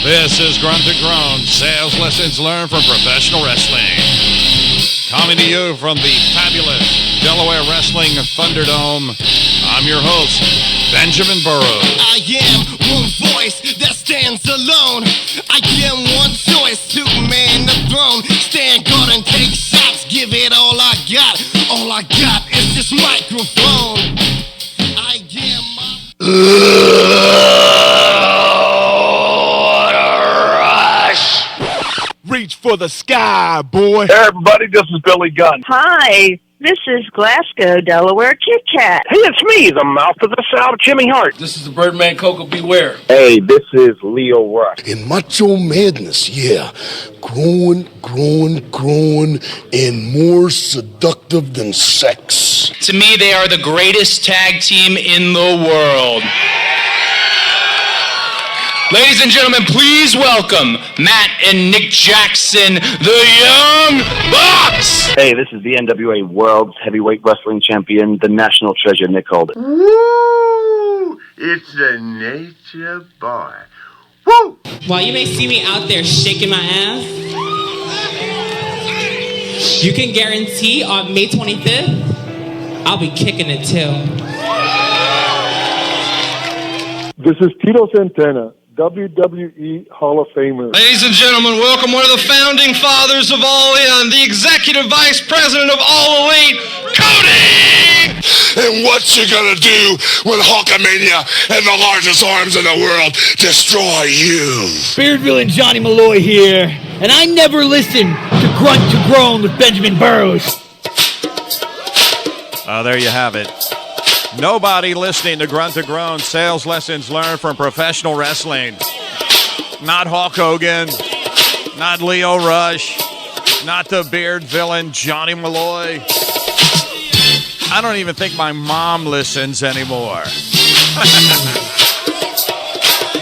This is Grunt to Groan, sales lessons learned from professional wrestling. Coming to you from the fabulous Delaware Wrestling Thunderdome, I'm your host, Benjamin Burrows. I am one voice that stands alone. I am one choice to man the throne. Stand guard and take shots, give it all I got. All I got is this microphone. I am Reach for the sky, boy. Hey, everybody, this is Billy Gunn. Hi, this is Glasgow, Delaware Kit Kat. Hey, it's me, the mouth of the South, Jimmy Hart. This is the Birdman Coco Beware. Hey, this is Leo Rush. In Macho Madness, yeah. Growing, and more seductive than sex. To me, they are the greatest tag team in the world. Ladies and gentlemen, please welcome Matt and Nick Jackson, the Young Bucks. Hey, this is the NWA World's Heavyweight Wrestling Champion, the National Treasure, Nick Holden. Woo! It's the Nature Boy. Woo! While you may see me out there shaking my ass, you can guarantee on May 25th, I'll be kicking it too. This is Tito Santana, WWE Hall of Famer. Ladies and gentlemen, welcome one of the founding fathers of All In, the executive vice president of All Elite, Cody! And what you gonna do when Hulkamania and the largest arms in the world destroy you? Beard villain Johnny Malloy here, and I never listen to Grunt to Groan with Benjamin Burrows. There you have it. Nobody listening to Grunt to Groan, sales lessons learned from professional wrestling. Not Hulk Hogan, not Leo Rush, not the beard villain Johnny Malloy. I don't even think my mom listens anymore.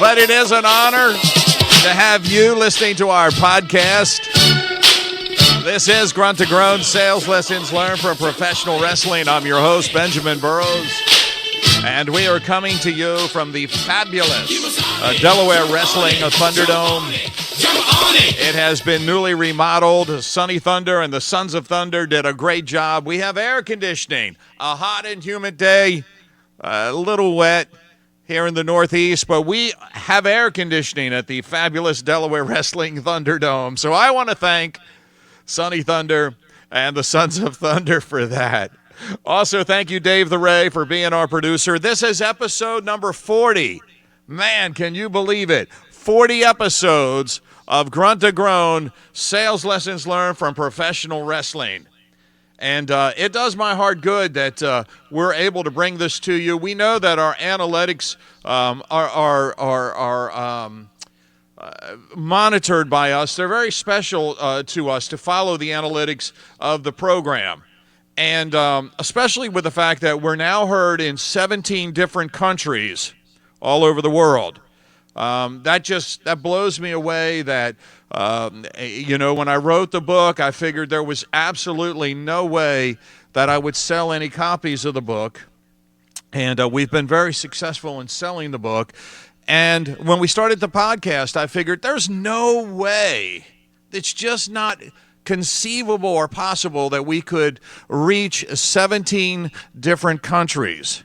But it is an honor to have you listening to our podcast. This is Grunt to Groan, sales lessons learned from professional wrestling. I'm your host, Benjamin Burrows, and we are coming to you from the fabulous Delaware Wrestling Thunderdome. It has been newly remodeled. Sunny Thunder and the Sons of Thunder did a great job. We have air conditioning, a hot and humid day, a little wet here in the Northeast, but we have air conditioning at the fabulous Delaware Wrestling Thunderdome. So I want to thank Sunny Thunder and the Sons of Thunder for that. Also, thank you, Dave the Ray, for being our producer. This is episode number 40. Man, can you believe it? 40 episodes of Grunt to Groan, sales lessons learned from professional wrestling. And it does my heart good that we're able to bring this to you. We know that our analytics are monitored by us. They're very special to us to follow the analytics of the program. And especially with the fact that we're now heard in 17 different countries all over the world. That blows me away that, when I wrote the book, I figured there was absolutely no way that I would sell any copies of the book. And we've been very successful in selling the book. And when we started the podcast, I figured there's no way, it's just not conceivable or possible that we could reach 17 different countries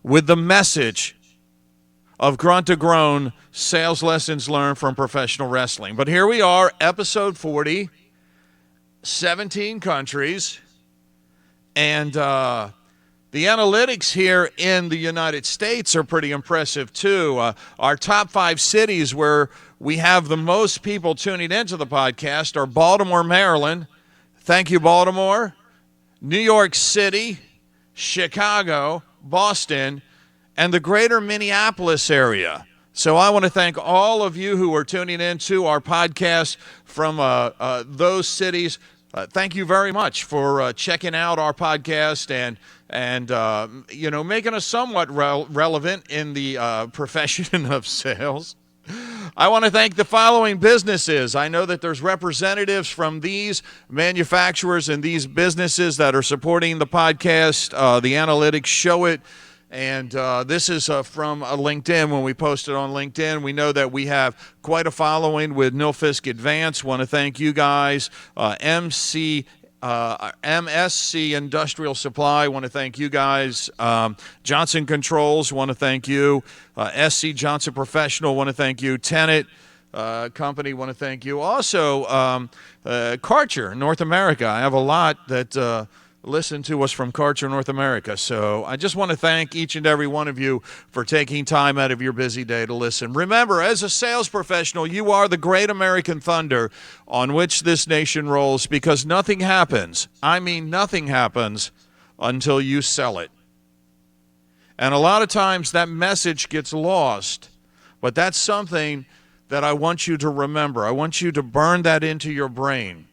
with the message of Grunt to Groan, sales lessons learned from professional wrestling. But here we are, episode 40, 17 countries, and the analytics here in the United States are pretty impressive, too. Our top 5 cities where we have the most people tuning into the podcast are Baltimore, Maryland. Thank you, Baltimore. New York City, Chicago, Boston, and the greater Minneapolis area. So I want to thank all of you who are tuning into our podcast from those cities. Thank you very much for checking out our podcast and making us somewhat relevant in the profession of sales. I want to thank the following businesses. I know that there's representatives from these manufacturers and these businesses that are supporting the podcast. The analytics show it. And this is from LinkedIn. When we posted on LinkedIn, we know that we have quite a following with Nilfisk Advance. Want to thank you guys. MSC Industrial Supply, want to thank you guys. Johnson Controls, want to thank you. SC Johnson Professional, want to thank you. Tenet Company, want to thank you. Also, Karcher, North America. I have a lot that listen to us from Karcher, North America. So I just want to thank each and every one of you for taking time out of your busy day to listen. Remember, as a sales professional, you are the great American thunder on which this nation rolls, because nothing happens, I mean nothing happens, until you sell it. And a lot of times that message gets lost, but that's something that I want you to remember. I want you to burn that into your brain.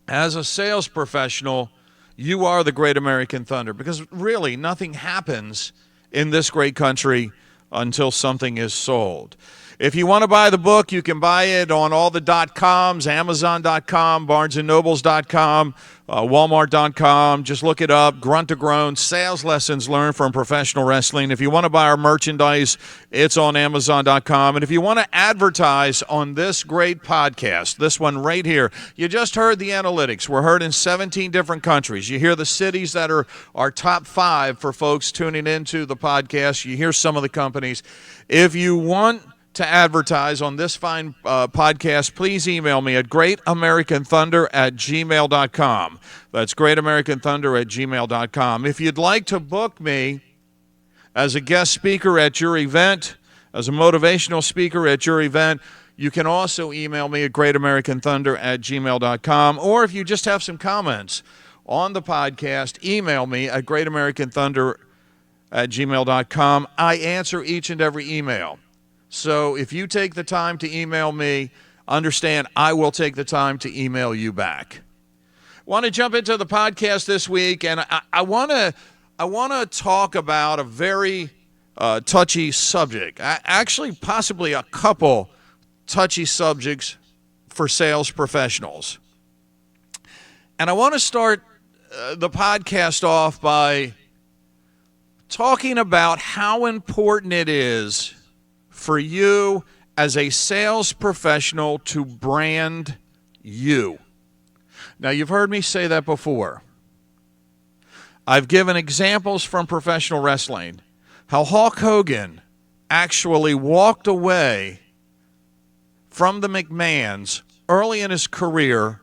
As a sales professional, you are the great American thunder, because really nothing happens in this great country until something is sold. If you want to buy the book, you can buy it on all the .coms, Amazon.com, BarnesandNobles.com, Walmart.com. Just look it up. Grunt to Groan, sales lessons learned from professional wrestling. If you want to buy our merchandise, it's on Amazon.com. And if you want to advertise on this great podcast, this one right here, you just heard the analytics. We're heard in 17 different countries. You hear the cities that are our top 5 for folks tuning into the podcast. You hear some of the companies. If you want to advertise on this fine podcast, please email me at greatamericanthunder@gmail.com. That's greatamericanthunder@gmail.com. If you'd like to book me as a guest speaker at your event, as a motivational speaker at your event, you can also email me at greatamericanthunder@gmail.com. Or if you just have some comments on the podcast, email me at greatamericanthunder@gmail.com. I answer each and every email. So if you take the time to email me, understand I will take the time to email you back. Want to jump into the podcast this week, and I want to talk about a very touchy subject. Actually, possibly a couple touchy subjects for sales professionals. And I want to start the podcast off by talking about how important it is for you as a sales professional to brand you. Now, you've heard me say that before. I've given examples from professional wrestling, how Hulk Hogan actually walked away from the McMahons early in his career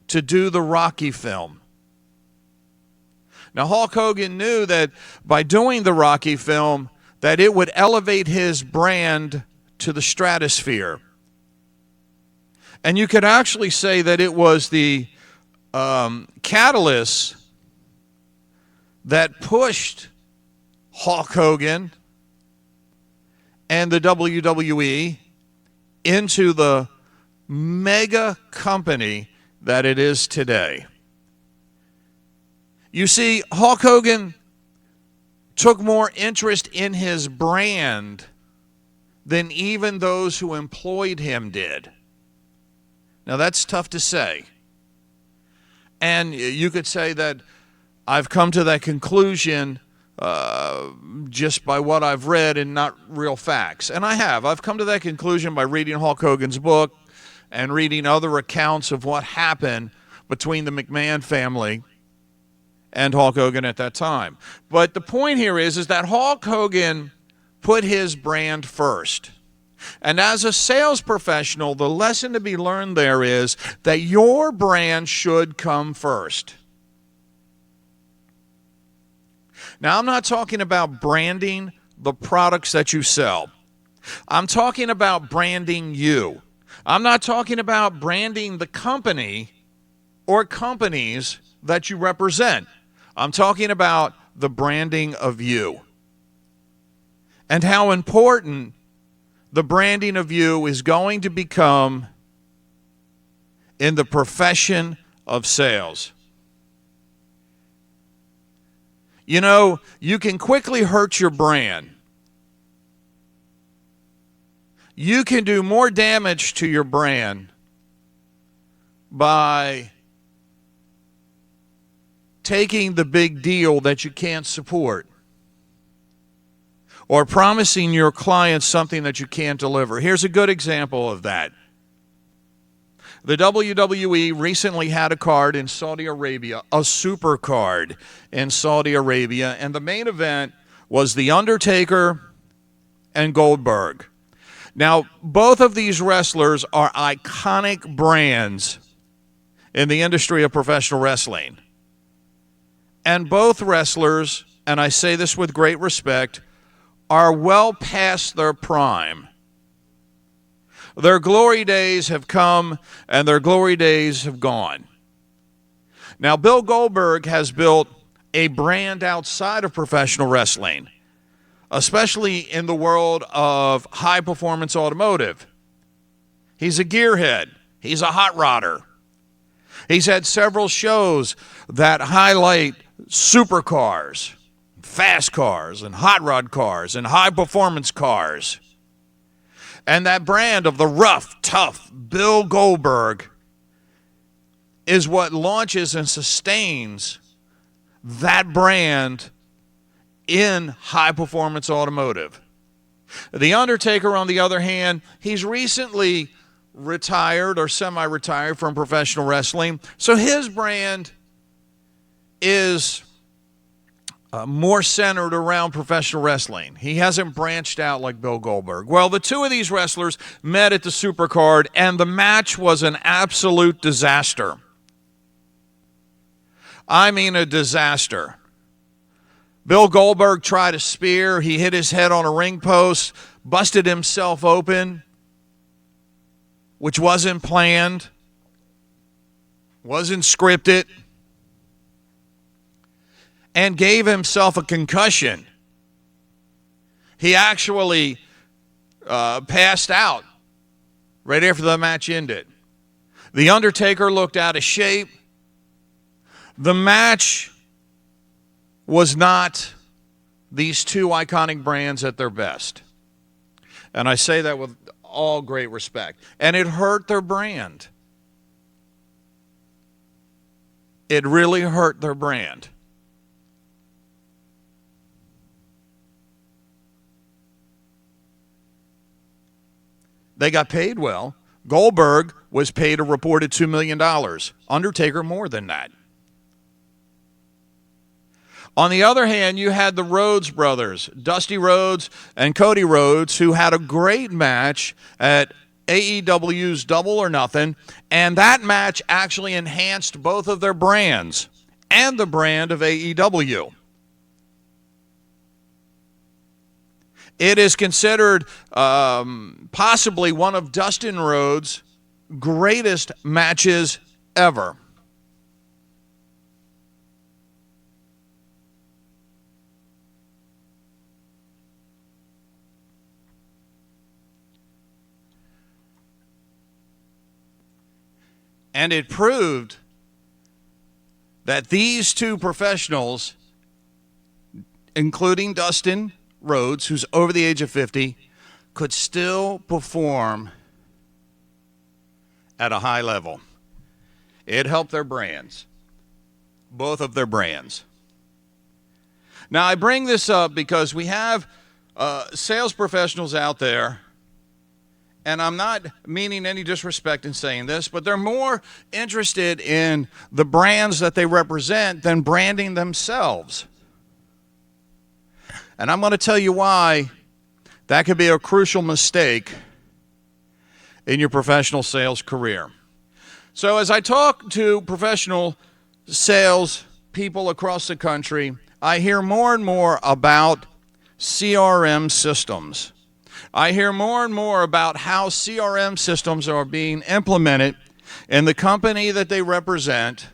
to do the Rocky film. Now, Hulk Hogan knew that by doing the Rocky film, that it would elevate his brand to the stratosphere. And you could actually say that it was the catalyst that pushed Hulk Hogan and the WWE into the mega company that it is today. You see, Hulk Hogan took more interest in his brand than even those who employed him did. Now, that's tough to say. And you could say that I've come to that conclusion just by what I've read and not real facts. And I have. I've come to that conclusion by reading Hulk Hogan's book and reading other accounts of what happened between the McMahon family and Hulk Hogan at that time. But the point here is that Hulk Hogan put his brand first. And as a sales professional, the lesson to be learned there is that your brand should come first. Now, I'm not talking about branding the products that you sell. I'm talking about branding you. I'm not talking about branding the company or companies that you represent. I'm talking about the branding of you and how important the branding of you is going to become in the profession of sales. You know, you can quickly hurt your brand. You can do more damage to your brand by taking the big deal that you can't support. or promising your clients something that you can't deliver. Here's a good example of that. The WWE recently had a card in Saudi Arabia, a super card in Saudi Arabia, and the main event was The Undertaker and Goldberg. Now, both of these wrestlers are iconic brands in the industry of professional wrestling. And both wrestlers, and I say this with great respect, are well past their prime. Their glory days have come and their glory days have gone. Now, Bill Goldberg has built a brand outside of professional wrestling, especially in the world of high-performance automotive. He's a gearhead. He's a hot rodder. He's had several shows that highlight supercars, fast cars, and hot rod cars, and high-performance cars. And that brand of the rough, tough Bill Goldberg is what launches and sustains that brand in high-performance automotive. The Undertaker, on the other hand, he's recently retired or semi-retired from professional wrestling, so his brand is more centered around professional wrestling. He hasn't branched out like Bill Goldberg. Well, the two of these wrestlers met at the Supercard, and the match was an absolute disaster. I mean a disaster. Bill Goldberg tried a spear. He hit his head on a ring post, busted himself open, which wasn't planned, wasn't scripted, and gave himself a concussion. He actually passed out right after the match ended. The Undertaker looked out of shape. The match was not these two iconic brands at their best. And I say that with all great respect. And it hurt their brand. It really hurt their brand. They got paid well. Goldberg was paid a reported $2 million. Undertaker more than that. On the other hand, you had the Rhodes brothers, Dusty Rhodes and Cody Rhodes, who had a great match at AEW's Double or Nothing, and that match actually enhanced both of their brands and the brand of AEW. It is considered possibly one of Dustin Rhodes' greatest matches ever. And it proved that these two professionals, including Dustin Rhodes, who's over the age of 50, could still perform at a high level. It helped their brands, both of their brands. Now, I bring this up because we have sales professionals out there, and I'm not meaning any disrespect in saying this, but they're more interested in the brands that they represent than branding themselves. And I'm going to tell you why that could be a crucial mistake in your professional sales career. So as I talk to professional sales people across the country, I hear more and more about CRM systems. I hear more and more about how CRM systems are being implemented in the company that they represent,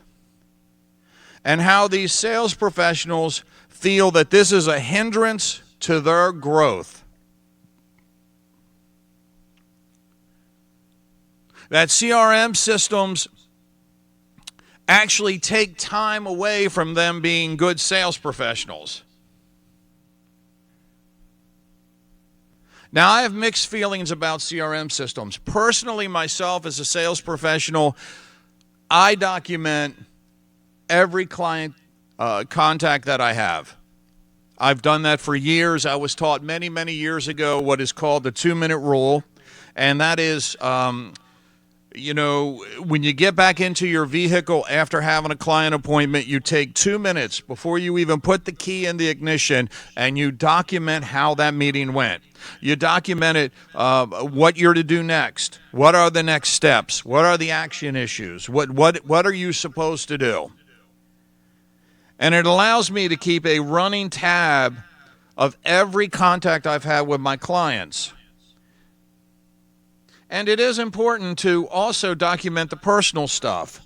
and how these sales professionals feel that this is a hindrance to their growth. That CRM systems actually take time away from them being good sales professionals. Now, I have mixed feelings about CRM systems. Personally, myself as a sales professional, I document every client contact that I have. I've done that for years. I was taught many, many years ago what is called the 2-minute rule, and that is, when you get back into your vehicle after having a client appointment, you take 2 minutes before you even put the key in the ignition, and you document how that meeting went. You document it, what you're to do next. What are the next steps? What are the action issues? What are you supposed to do? And it allows me to keep a running tab of every contact I've had with my clients. And it is important to also document the personal stuff.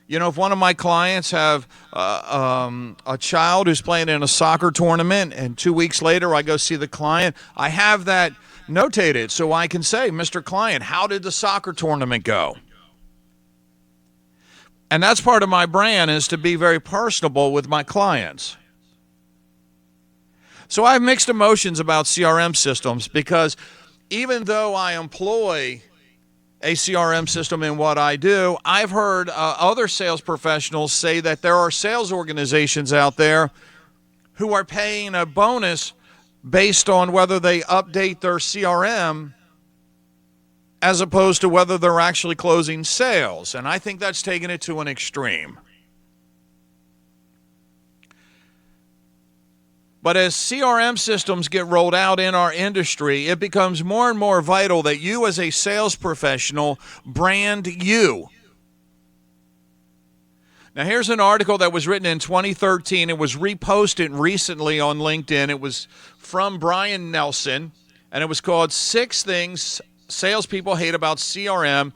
If one of my clients have a child who's playing in a soccer tournament, and 2 weeks later I go see the client, I have that notated so I can say, Mr. Client, how did the soccer tournament go? And that's part of my brand, is to be very personable with my clients. So I have mixed emotions about CRM systems, because even though I employ a CRM system in what I do, I've heard other sales professionals say that there are sales organizations out there who are paying a bonus based on whether they update their CRM as opposed to whether they're actually closing sales. And I think that's taking it to an extreme. But as CRM systems get rolled out in our industry, it becomes more and more vital that you as a sales professional brand you. Now, here's an article that was written in 2013. It was reposted recently on LinkedIn. It was from Brian Nelson, and it was called 6 Things Salespeople Hate About CRM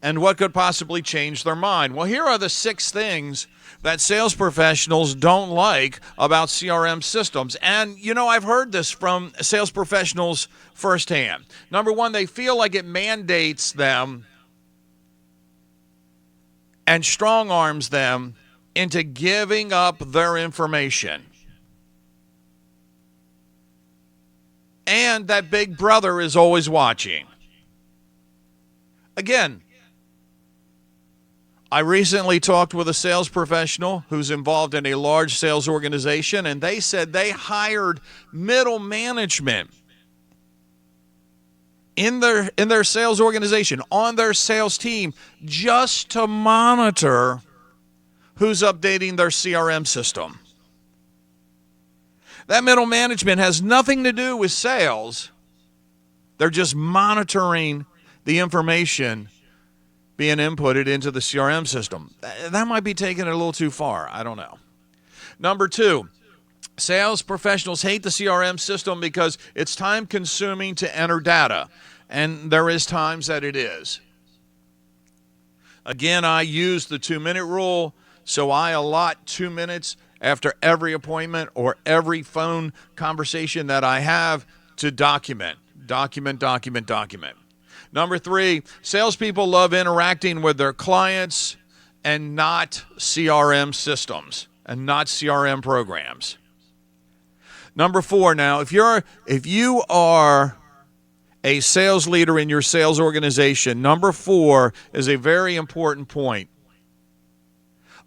and What Could Possibly Change Their Mind. Well, here are the 6 things that sales professionals don't like about CRM systems. And, I've heard this from sales professionals firsthand. Number 1, they feel like it mandates them and strong arms them into giving up their information. And that big brother is always watching. Again, I recently talked with a sales professional who's involved in a large sales organization, and they said they hired middle management in their sales organization, on their sales team, just to monitor who's updating their CRM system. That middle management has nothing to do with sales. They're just monitoring the information being inputted into the CRM system. That might be taking it a little too far. I don't know. Number 2, sales professionals hate the CRM system because it's time-consuming to enter data, and there is times that it is. Again, I use the 2-minute rule, so I allot 2 minutes after every appointment or every phone conversation that I have to document. Number 3, salespeople love interacting with their clients and not CRM systems and not CRM programs. Number 4, now, if you are a sales leader in your sales organization, number 4 is a very important point.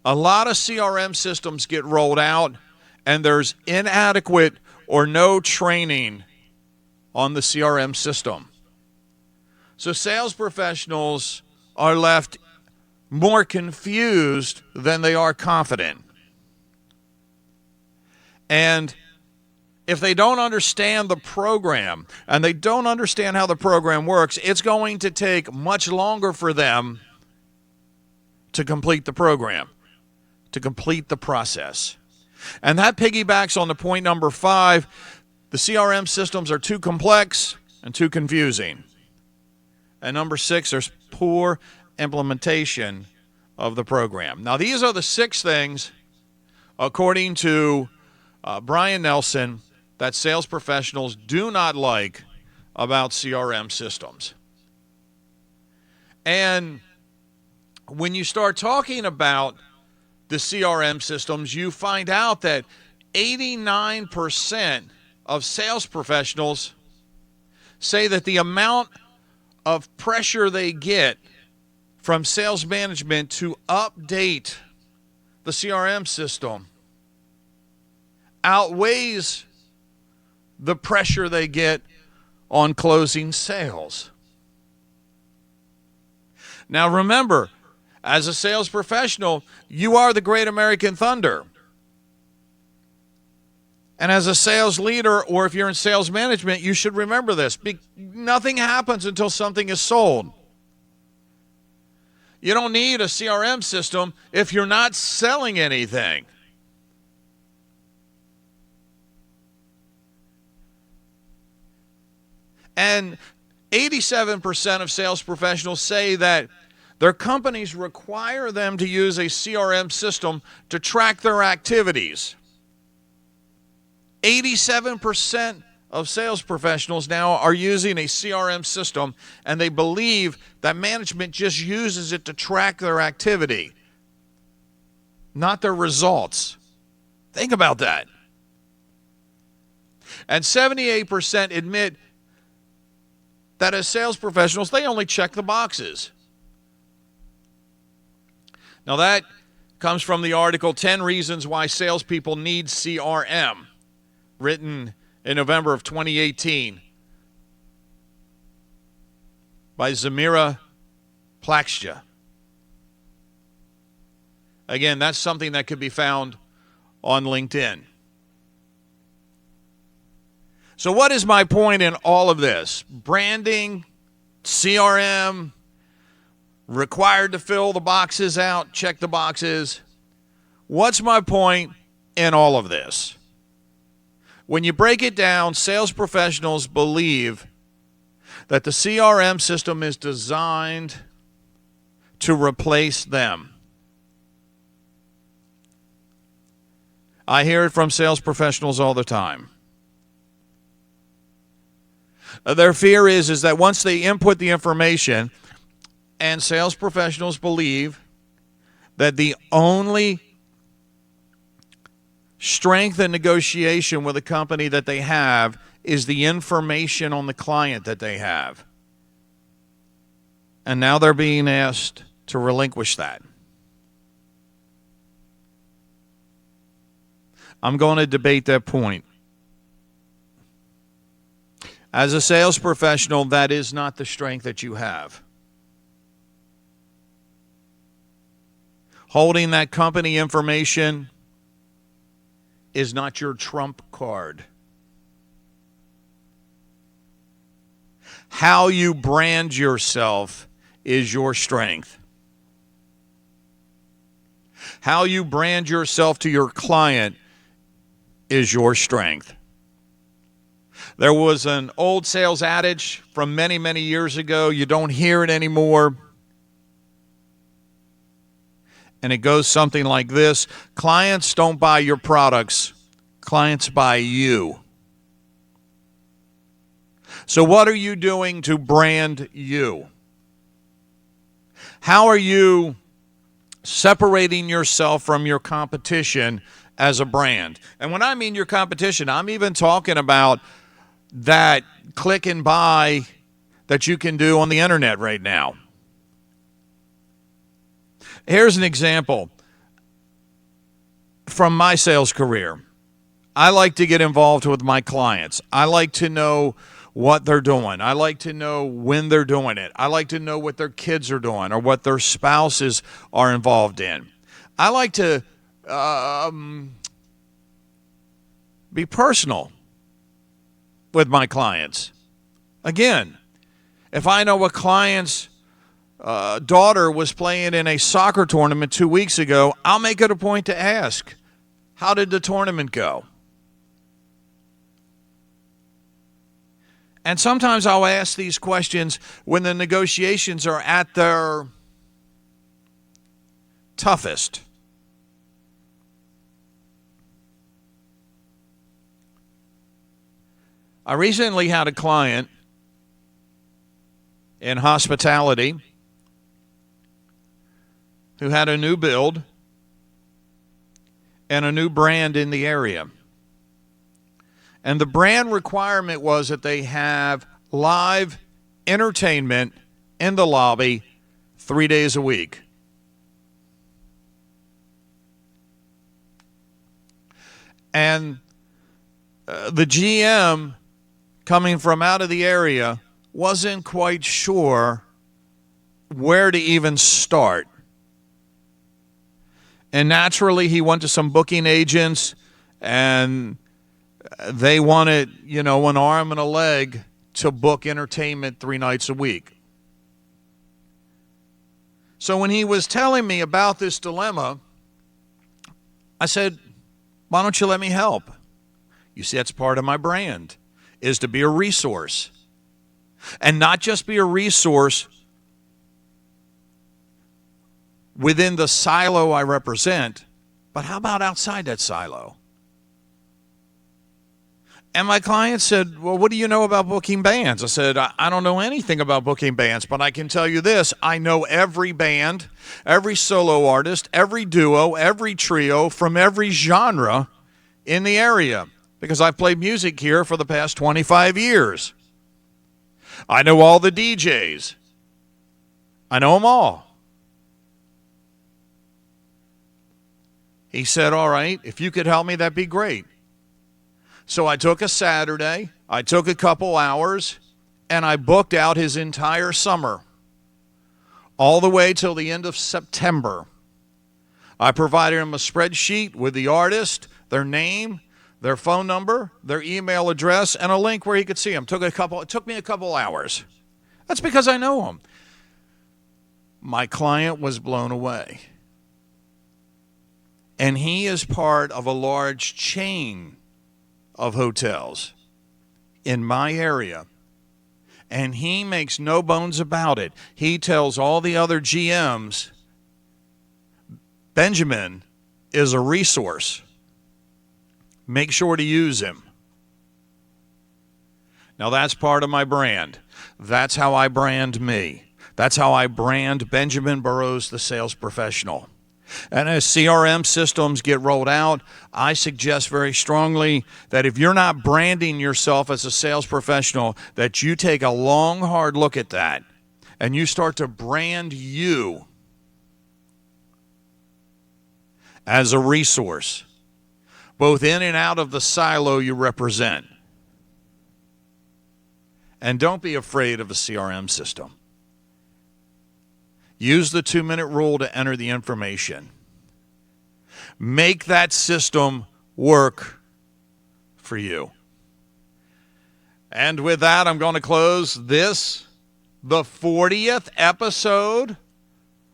A lot of CRM systems get rolled out, and there's inadequate or no training on the CRM system. So sales professionals are left more confused than they are confident. And if they don't understand the program and they don't understand how the program works, it's going to take much longer for them to complete the program, to complete the process. And that piggybacks on the point number 5. The CRM systems are too complex and too confusing. And number 6, there's poor implementation of the program. Now, these are the 6 things, according to Brian Nelson, that sales professionals do not like about CRM systems. And when you start talking about the CRM systems, you find out that 89% of sales professionals say that the amount of pressure they get from sales management to update the CRM system outweighs the pressure they get on closing sales. Now remember, as a sales professional, you are the great American thunder. And as a sales leader, or if you're in sales management, you should remember this. Nothing happens until something is sold. You don't need a CRM system if you're not selling anything. And 87% of sales professionals say that their companies require them to use a CRM system to track their activities. 87% of sales professionals now are using a CRM system, and they believe that management just uses it to track their activity, not their results. Think about that. And 78% admit that as sales professionals, they only check the boxes. Now that comes from the article 10 Reasons Why Salespeople Need CRM, written in November of 2018 by Zamira Plaksha. Again, that's something that could be found on LinkedIn. So what is my point in all of this? Branding, CRM, required to fill the boxes out, check the boxes. What's my point in all of this? When you break it down, sales professionals believe that the CRM system is designed to replace them. I hear it from sales professionals all the time. Their fear is that once they input the information, and sales professionals believe that the only strength and negotiation with a company that they have is the information on the client that they have. And now they're being asked to relinquish that. I'm going to debate that point. As a sales professional, that is not the strength that you have. Holding that company information is not your trump card. How you brand yourself is your strength. How you brand yourself to your client is your strength. There was an old sales adage from many, many years ago. You don't hear it anymore. And it goes something like this: clients don't buy your products, clients buy you. So what are you doing to brand you? How are you separating yourself from your competition as a brand? And when I mean your competition, I'm even talking about that click and buy that you can do on the internet right now. Here's an example from my sales career. I like to get involved with my clients. I like to know what they're doing. I like to know when they're doing it. I like to know what their kids are doing or what their spouses are involved in. I like to be personal with my clients. Again, if I know a client's daughter was playing in a soccer tournament 2 weeks ago, I'll make it a point to ask, how did the tournament go? And sometimes I'll ask these questions when the negotiations are at their toughest. I recently had a client in hospitality who had a new build and a new brand in the area. And the brand requirement was that they have live entertainment in the lobby 3 days a week. And the GM coming from out of the area wasn't quite sure where to even start. And naturally, he went to some booking agents, and they wanted, an arm and a leg to book entertainment 3 nights a week. So when he was telling me about this dilemma, I said, why don't you let me help? You see, that's part of my brand, is to be a resource. And not just be a resource within the silo I represent, but how about outside that silo? And my client said, well, what do you know about booking bands? I said, I don't know anything about booking bands, but I can tell you this. I know every band, every solo artist, every duo, every trio from every genre in the area because I've played music here for the past 25 years. I know all the DJs. I know them all. He said, all right, if you could help me, that'd be great. So I took a Saturday, I took a couple hours, and I booked out his entire summer, all the way till the end of September. I provided him a spreadsheet with the artist, their name, their phone number, their email address, and a link where he could see them. It took me a couple hours. That's because I know him. My client was blown away. And he is part of a large chain of hotels in my area. And he makes no bones about it. He tells all the other GMs, Benjamin is a resource. Make sure to use him. Now that's part of my brand. That's how I brand me. That's how I brand Benjamin Burrows, the sales professional. And as CRM systems get rolled out, I suggest very strongly that if you're not branding yourself as a sales professional, that you take a long, hard look at that and you start to brand you as a resource, both in and out of the silo you represent. And don't be afraid of a CRM system. Use the 2-minute rule to enter the information. Make that system work for you. And with that, I'm going to close this, the 40th episode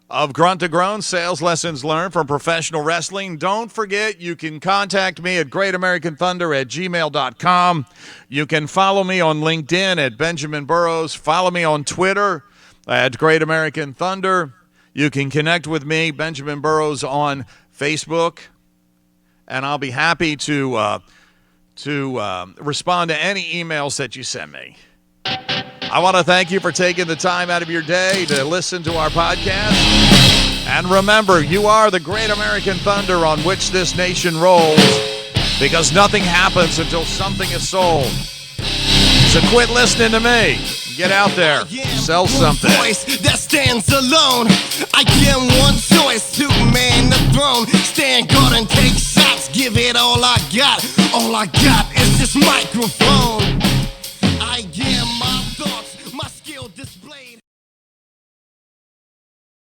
of Grunt to Groan, Sales Lessons Learned from Professional Wrestling. Don't forget, you can contact me at greatamericanthunder@gmail.com. You can follow me on LinkedIn at Benjamin Burrows. Follow me on Twitter at Great American Thunder. You can connect with me, Benjamin Burrows, on Facebook, and I'll be happy to respond to any emails that you send me. I want to thank you for taking the time out of your day to listen to our podcast. And remember, you are the Great American Thunder on which this nation rolls, because nothing happens until something is sold. So quit listening to me. Get out there. Sell something. Voice that stands alone. I give one choice to man the throne. Stand guard and take shots. Give it all I got. All I got